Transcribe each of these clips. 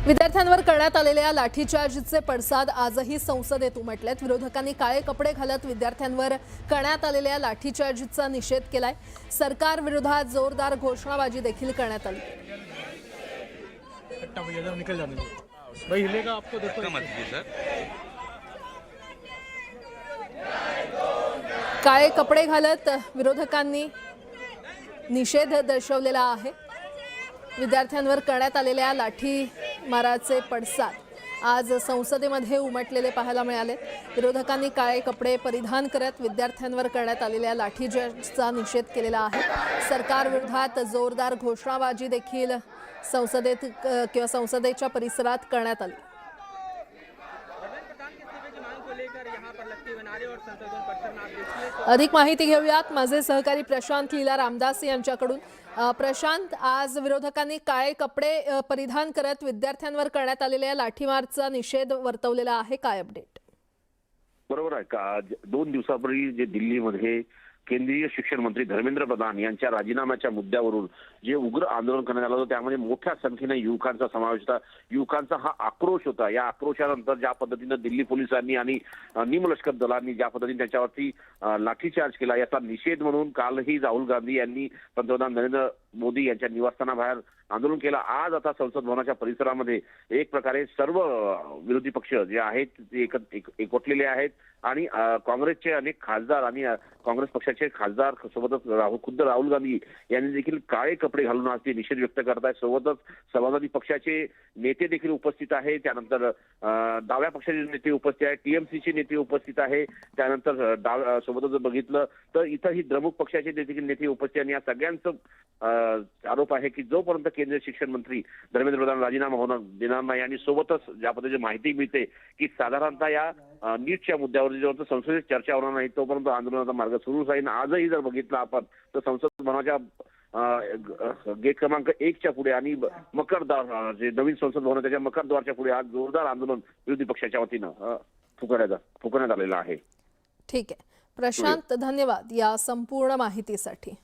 विद्यार्थ्यांवर करण्यात आलेल्या लाठीचार्जचे पडसाद आजही संसदेत उमटलेत। विरोधकांनी काळे कपडे घालत विद्यार्थ्यांवर करण्यात आलेल्या लाठीचार्जचा निषेध केलाय। सरकार विरोधात जोरदार घोषणाबाजी देखील करण्यात आली। काळे कपडे घालत विरोधकांनी निषेध दर्शवलेला आहे। विद्यार्थ्यांवर करण्यात आलेल्या लाठीमाराचे पडसाद आज संसदेमध्ये उमटलेले पाहायला मिळाले। विरोधकांनी काळे कपडे परिधान करत विद्यार्थ्यांवर करण्यात आलेल्या लाठीचार्जचा निषेध केलेला आहे। सरकार विरोधात जोरदार घोषणाबाजी देखील संसदेत किंवा संसदेच्या परिसरात करण्यात आली। अधिक माहिती घेऊयात माझे सहकारी प्रशांत लीला रामदास यांच्याकडून। प्रशांत, आज विरोधकांनी काळे कपडे परिधान करत विद्यार्थ्यांवर करण्यात आलेल्या लाठीमारचा निषेध वर्तवलेला आहे, काय अपडेट? बरोबर आहे का? 2 दिवसापूर्वी जे दिल्लीमध्ये केंद्रीय शिक्षण मंत्री धर्मेंद्र प्रधान यांच्या राजीनाम्याच्या मुद्द्यावरून जे उग्र आंदोलन करण्यात आलं होतं त्यामध्ये मोठ्या संख्येने युवकांचा समावेश होता। युवकांचा हा आक्रोश होता। या आक्रोशानंतर ज्या पद्धतीने दिल्ली पोलिसांनी आणि निमलष्कर दलांनी ज्या पद्धतीने त्याच्यावरती लाठीचार्ज केला याचा निषेध म्हणून कालही राहुल गांधी यांनी पंतप्रधान नरेंद्र मोदी यांच्या निवासस्थानाबाहेर आंदोलन केलं। आज आता संसद भवनाच्या परिसरामध्ये एक प्रकारे सर्व विरोधी पक्ष जे आहेत ते एकवटलेले आहेत आणि काँग्रेसचे अनेक खासदार आणि काँग्रेस पक्षाचे खासदार सोबतच खुद्द राहुल गांधी यांनी देखील काळे कपडे घालून आज ते निषेध व्यक्त करत आहेत। सोबतच समाजवादी पक्षाचे नेते देखील उपस्थित आहेत। त्यानंतर डाव्या पक्षाचे नेते उपस्थित आहेत, टीएमसीचे नेते उपस्थित आहे। त्यानंतर सोबतच जर बघितलं तर इथंही द्रमुक पक्षाचे देखील नेते उपस्थित आणि या सगळ्यांचं आरोप आहे की जोपर्यंत केंद्रीय शिक्षण मंत्री धर्मेंद्र प्रधान राजीनामा होणार देणार नाही आणि सोबतच ज्या पद्धतीची माहिती मिळते की साधारणतः या नीटच्या मुद्द्यावर जेव्हा संसदेत चर्चा होणार नाही तोपर्यंत आंदोलनाचा मार्ग सुरूच आहे। आजही जर बघितलं आपण तर संसद भवनाच्या गेट क्रमांक 1च्या पुढे आणि मकरद्वार जे नवीन संसद भवन त्याच्या मकरद्वारच्या पुढे आज जोरदार आंदोलन विरोधी पक्षाच्या वतीनं फुकण्यात आलेलं आहे। ठीक आहे प्रशांत, धन्यवाद या संपूर्ण माहितीसाठी।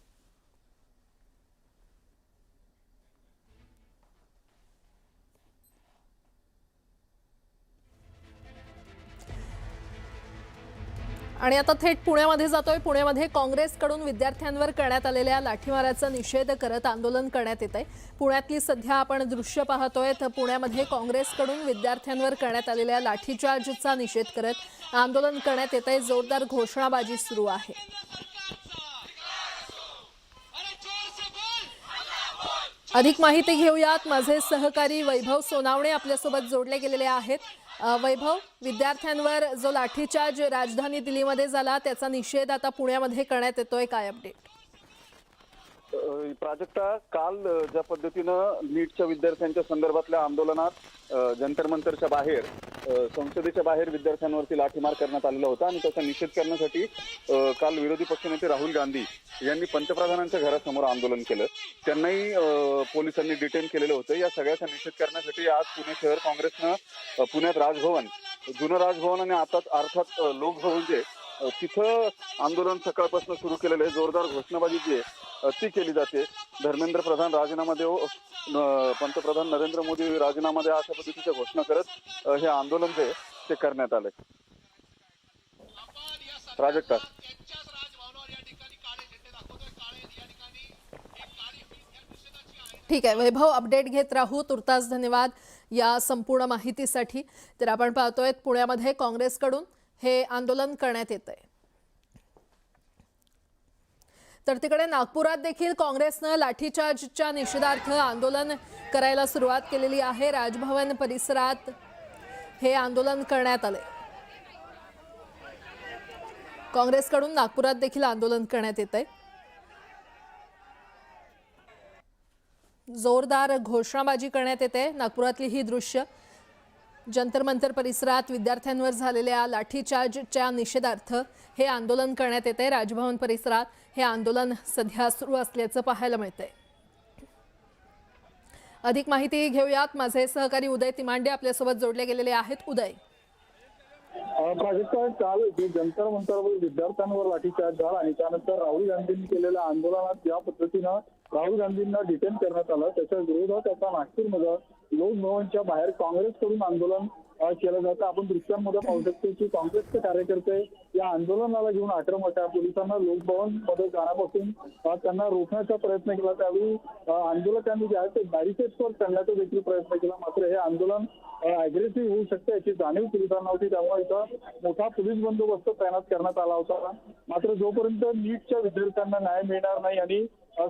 आणि आता थेट पुण्यामध्ये जातोय। पुण्यामध्ये काँग्रेसकडून विद्यार्थ्यांवर करण्यात आलेल्या लाठीमाराचा निषेध करत आंदोलन करण्यात येत आहे। पुण्यातली सध्या आपण दृश्य पाहतोय तर पुण्यामध्ये काँग्रेसकडून विद्यार्थ्यांवर करण्यात आलेल्या लाठीचार्जचा निषेध करत आंदोलन करण्यात येत आहे। जोरदार घोषणाबाजी सुरू आहे। अधिक माहिती घेऊयात माझे सहकारी वैभव सोनावणे आपल्यासोबत जोडले गेलेले आहेत। वैभव, विद्यार्थ्यांवर जो लाठीचार्ज राजधानी दिल्लीमध्ये झाला त्याचा निषेध आता पुण्यामध्ये करण्यात येतोय, काय अपडेट? प्राजक्ता, काल ज्या पद्धतीनं नीटच्या विद्यार्थ्यांच्या संदर्भातल्या आंदोलनात जंतर मंतरच्या बाहेर संसदेच्या बाहेर विद्यार्थ्यांवरती लाठीमार करण्यात आलेला होता आणि त्याचा निषेध करण्यासाठी काल विरोधी पक्षनेते राहुल गांधी यांनी पंतप्रधानांच्या घरासमोर आंदोलन केलं। त्यांनाही पोलिसांनी डिटेन केलेलं होतं। या सगळ्याचा निषेध करण्यासाठी आज पुणे शहर काँग्रेसनं पुण्यात राजभवन, जुनं राजभवन आणि आता अर्थात लोकभवन जे तिथं आंदोलन सकाळपासून सुरू केलेलं आहे। जोरदार घोषणाबाजी जी आहे ती केली जाते। धर्मेंद्र प्रधान राजीनामा देव, पंतप्रधान नरेंद्र मोदी राजीनामा द्या अशा पद्धतीच्या घोषणा करत हे आंदोलन जे ते करण्यात आले। प्राजक्ता, ठीक आहे वैभव, अपडेट घेत राहू। तुर्तास धन्यवाद या संपूर्ण माहितीसाठी। तर आपण पाहतोय पुण्यामध्ये काँग्रेसकडून हे आंदोलन करण्यात येत आहे। तर तिकडे नागपुरात देखील काँग्रेसनं लाठीचार्जच्या निषेधार्थ आंदोलन करायला सुरुवात केलेली आहे। राजभवन परिसरात हे आंदोलन करण्यात आले। काँग्रेसकडून नागपुरात देखील आंदोलन करण्यात येत आहे। जोरदार घोषणाबाजी करण्यात येते। नागपुरातली ही दृश्य जंतर मंतर परिसरात विद्यार्थ्यांवर झालेल्या लाठीचार्जच्या निषेधार्थ हे आंदोलन करण्यात येते। राजभवन परिसरात हे आंदोलन सध्या सुरू असल्याचं पाहायला मिळतंय। अधिक माहिती घेऊयात माझे सहकारी उदय तिमांडे आपल्यासोबत जोडले गेलेले आहेत। उदय, प्राजक्ता, काल जे जंतर मंतरवर विद्यार्थ्यांवर लाठीचार्ज झाला आणि त्यानंतर राहुल गांधींनी केलेल्या आंदोलनात ज्या पद्धतीनं राहुल गांधींना डिटेन करण्यात आलं. त्याच्या विरोधात आता नागपूरमध्ये लोकभवनच्या बाहेर काँग्रेसकडून आंदोलन केलं जातं. आपण दृश्यांमध्ये पाहू शकतो की काँग्रेसचे कार्यकर्ते या आंदोलनाला घेऊन आक्रमक आहे. पोलिसांना लोकभवन मध्ये जाण्यापासून त्यांना रोखण्याचा प्रयत्न केला. त्यावेळी आंदोलकांनी जे आहे ते बॅरिकेड्सवर चढण्याचा देखील प्रयत्न केला. मात्र हे आंदोलन अग्रेसिव्ह होऊ शकते याची जाणीव पोलिसांना होती. त्यामुळे इथं मोठा पोलीस बंदोबस्त तैनात करण्यात आला होता. मात्र जोपर्यंत नीटच्या विद्यार्थ्यांना न्याय मिळणार नाही आणि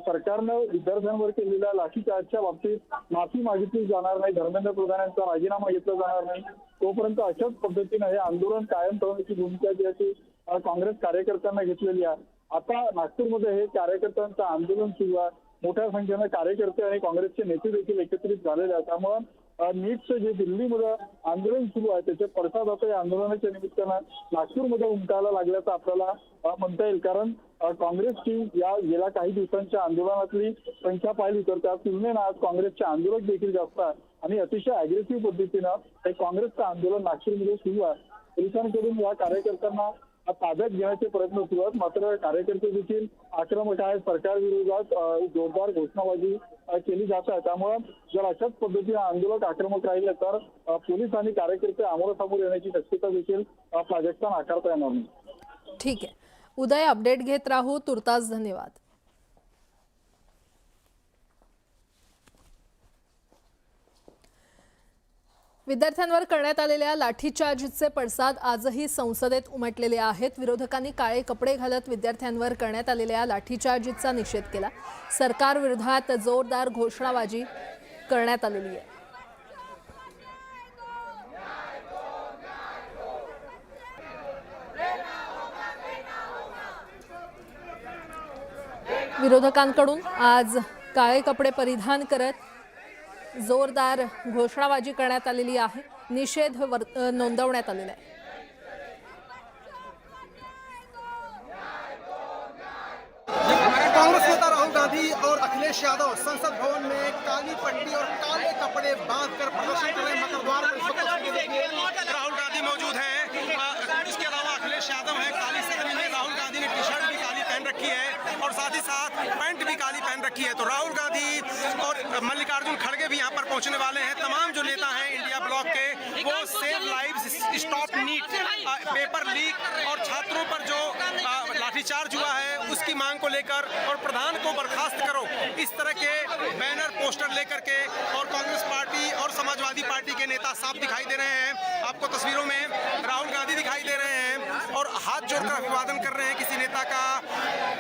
सरकारनं विद्यार्थ्यांवर केलेल्या लाठीचार्जच्या बाबतीत माफी मागितली जाणार नाही, धर्मेंद्र प्रधान यांचा राजीनामा घेतला जाणार नाही, तोपर्यंत अशाच पद्धतीने हे आंदोलन कायम ठेवण्याची भूमिका जी आहे ती काँग्रेस कार्यकर्त्यांना घेतलेली आहे. आता नागपूरमध्ये हे कार्यकर्त्यांचं आंदोलन सुरू आहे. मोठ्या संख्येने कार्यकर्ते आणि काँग्रेसचे नेते देखील एकत्रित झालेले आहेत. त्यामुळे नीटचं जे दिल्लीमध्ये आंदोलन सुरू आहे त्याचे पडसाद आता या आंदोलनाच्या निमित्तानं नागपूरमध्ये उमटायला लागल्याचं आपल्याला म्हणता येईल. कारण काँग्रेसची या गेल्या काही दिवसांच्या आंदोलनातली संख्या पाहिली तर त्या तुलनेनं आज काँग्रेसचे आंदोलक देखील जास्त आहे आणि अतिशय अग्रेसिव्ह पद्धतीनं हे काँग्रेसचं आंदोलन नागपूरमध्ये सुरू आहे. पोलिसांकडून या कार्यकर्त्यांना ताब्यात घेण्याचे प्रयत्न सुरू आहेत. मात्र कार्यकर्ते देखील आक्रमक आहेत. सरकार विरोधात जोरदार घोषणाबाजी केली जात आहे. त्यामुळे जर अशाच पद्धतीने आंदोलक आक्रमक राहिले तर पोलीस आणि कार्यकर्ते आमोरासमोर येण्याची शक्यता देखील प्राजक्ता नाकारता येणार नाही. ठीक आहे उदय, अपडेट घेत राहू. तुर्तास धन्यवाद. विद्यार्थ्यांवर करण्यात आलेल्या लाठीचार्जचे पडसाद आजही संसदेत उमटलेले आहेत. विरोधकांनी काळे कपडे घालत विद्यार्थ्यांवर करण्यात आलेल्या लाठीचार्जचा निषेध केला. सरकारविरोधात जोरदार घोषणाबाजी करण्यात आलेली आहे. विरोधकांकडून आज काळे कपडे परिधान करत जोरदार घोषणाबाजी करण्यात आलेली आहे. निषेध नोंदवण्यात आलेला आहे. कांग्रेस नेता राहुल गांधी और अखिलेश यादव संसद भवन में काली पट्टी और काले कपड़े बांधकर प्रदर्शन कर रहे हैं। मकरद्वार पर राहुल गांधी मौजूद हैं। इसके अलावा अखिलेश यादव हैं। काली सदरी में राहुल गांधी ने टी शर्ट भी काली पहन रखी है और साथ ही साथ पैंट भी काली पहन रखी है। तो राहुल गांधी और मल्लिकार्जुन खड़गे भी यहाँ पर पहुंचने वाले हैं। तमाम जो नेता हैं इंडिया ब्लॉक के वो सेव लाइव्स, स्टॉप नीट, पेपर लीक और छात्रों पर जो लाठीचार्ज हुआ है उसकी मांग को लेकर और प्रधान को बर्खास्त करो, इस तरह के बैनर पोस्टर लेकर के और कांग्रेस पार्टी और समाजवादी पार्टी के नेता साफ दिखाई दे रहे हैं। आपको तस्वीरों में राहुल गांधी दिखाई दे रहे हैं और हाथ जोड़कर अभिवादन कर रहे हैं किसी नेता का।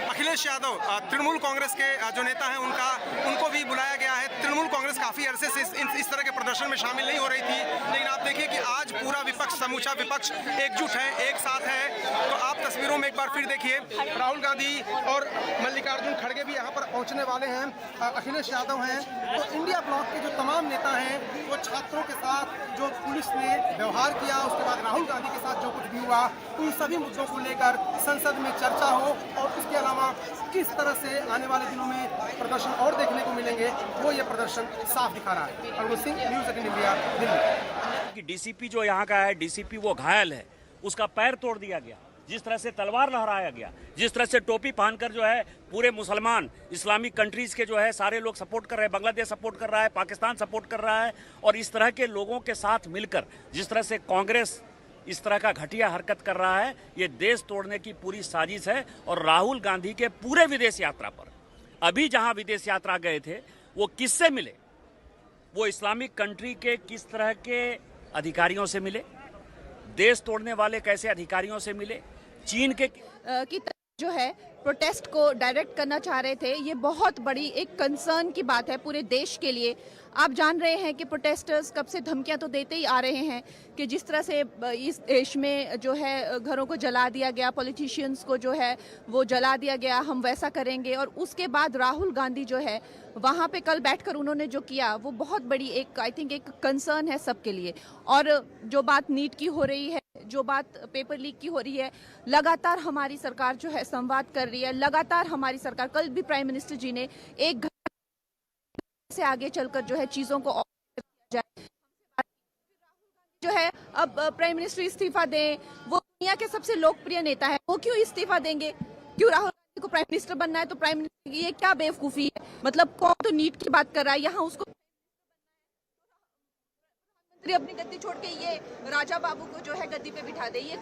अखिलेश यादव तृणमूल कांग्रेस के जो नेता हैं उनको भी बुलाया गया है। तृणमूल कांग्रेस काफी अरसे से इस तरह के प्रदर्शन में शामिल नहीं हो रही थी, लेकिन आप देखिए कि आज पूरा विपक्ष, समूचा विपक्ष एकजुट है, एक साथ है। तो आप तस्वीरों में एक बार फिर देखिए राहुल गांधी और मल्लिकार्जुन खड़गे भी यहाँ पर पहुँचने वाले हैं। अखिलेश यादव हैं। तो इंडिया ब्लॉक के जो तमाम नेता हैं वो छात्रों के साथ जो पुलिस ने व्यवहार किया, उसके बाद राहुल गांधी के साथ जो कुछ भी हुआ, उन सभी मुद्दों को लेकर संसद में चर्चा हो और उसके अलावा किस तरह से आने वाले दिनों में प्रदर्शन और देखने को मिलेंगे वो ये प्रदर्शन साफ दिखा रहा है। Arvind Singh, news 18 India, Delhi. DCP जो यहाँ का है, डीसीपी वो घायल है, उसका पैर तोड़ दिया गया। जिस तरह से तलवार लहराया गया, जिस तरह से टोपी पहनकर जो है पूरे मुसलमान इस्लामिक कंट्रीज के जो है सारे लोग सपोर्ट कर रहे हैं, बांग्लादेश सपोर्ट कर रहा है, पाकिस्तान सपोर्ट कर रहा है, और इस तरह के लोगों के साथ मिलकर जिस तरह से कांग्रेस इस तरह का घटिया हरकत कर रहा है, ये देश तोड़ने की पूरी साजिश है। और राहुल गांधी के पूरे विदेश यात्रा पर, अभी जहां विदेश यात्रा गए थे, वो किससे मिले? वो इस्लामिक कंट्री के किस तरह के अधिकारियों से मिले? देश तोड़ने वाले कैसे अधिकारियों से मिले? चीन के की जो है प्रोटेस्ट को डायरेक्ट करना चाह रहे थे। ये बहुत बड़ी एक कंसर्न की बात है पूरे देश के लिए। आप जान रहे हैं कि प्रोटेस्टर्स कब से धमकियां तो देते ही आ रहे हैं कि जिस तरह से इस देश में जो है घरों को जला दिया गया, पॉलिटिशियंस को जो है वो जला दिया गया, हम वैसा करेंगे। और उसके बाद राहुल गांधी जो है वहाँ पे कल बैठकर उन्होंने जो किया वो बहुत बड़ी एक, आई थिंक, एक कंसर्न है सबके लिए। और जो बात नीट की हो रही है, जो बात पेपर लीक की हो रही है, लगातार हमारी सरकार जो है संवाद कर रही है। लगातार हमारी सरकार, कल भी प्राइम मिनिस्टर जी ने एक घंटे से आगे चलकर जो है चीजों को और जाए जो है। अब प्राइम मिनिस्टर इस्तीफा दें, वो दुनिया के सबसे लोकप्रिय नेता है, वो क्यों इस्तीफा देंगे? क्यों राहुल गांधी को प्राइम मिनिस्टर बनना है? तो प्राइम मिनिस्टर, ये क्या बेवकूफी है? मतलब कौन तो नीट की बात कर रहा है, यहाँ उसको अपनी गद्दी छोड़ के ये राजा बाबू को जो है गद्दी पे बिठा दे, ये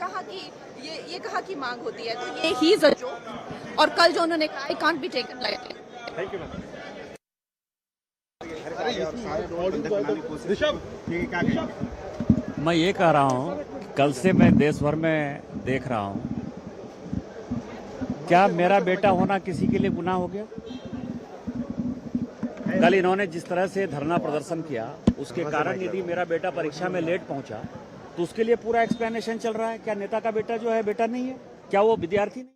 कहा कि मांग होती है। तो ये ही इज अ जोक। और कल जो उन्होंने कहा, I can't be taken lightly. Thank you. मैं ये कह रहा हूँ, कल से मैं देश भर में देख रहा हूँ, क्या मेरा बेटा होना किसी के लिए गुनाह हो गया? कल इन्होंने जिस तरह से धरना प्रदर्शन किया, उसके कारण यदि मेरा बेटा परीक्षा में लेट पहुंचा तो उसके लिए पूरा एक्सप्लेनेशन चल रहा है। क्या नेता का बेटा जो है बेटा नहीं है? क्या वो विद्यार्थी नहीं?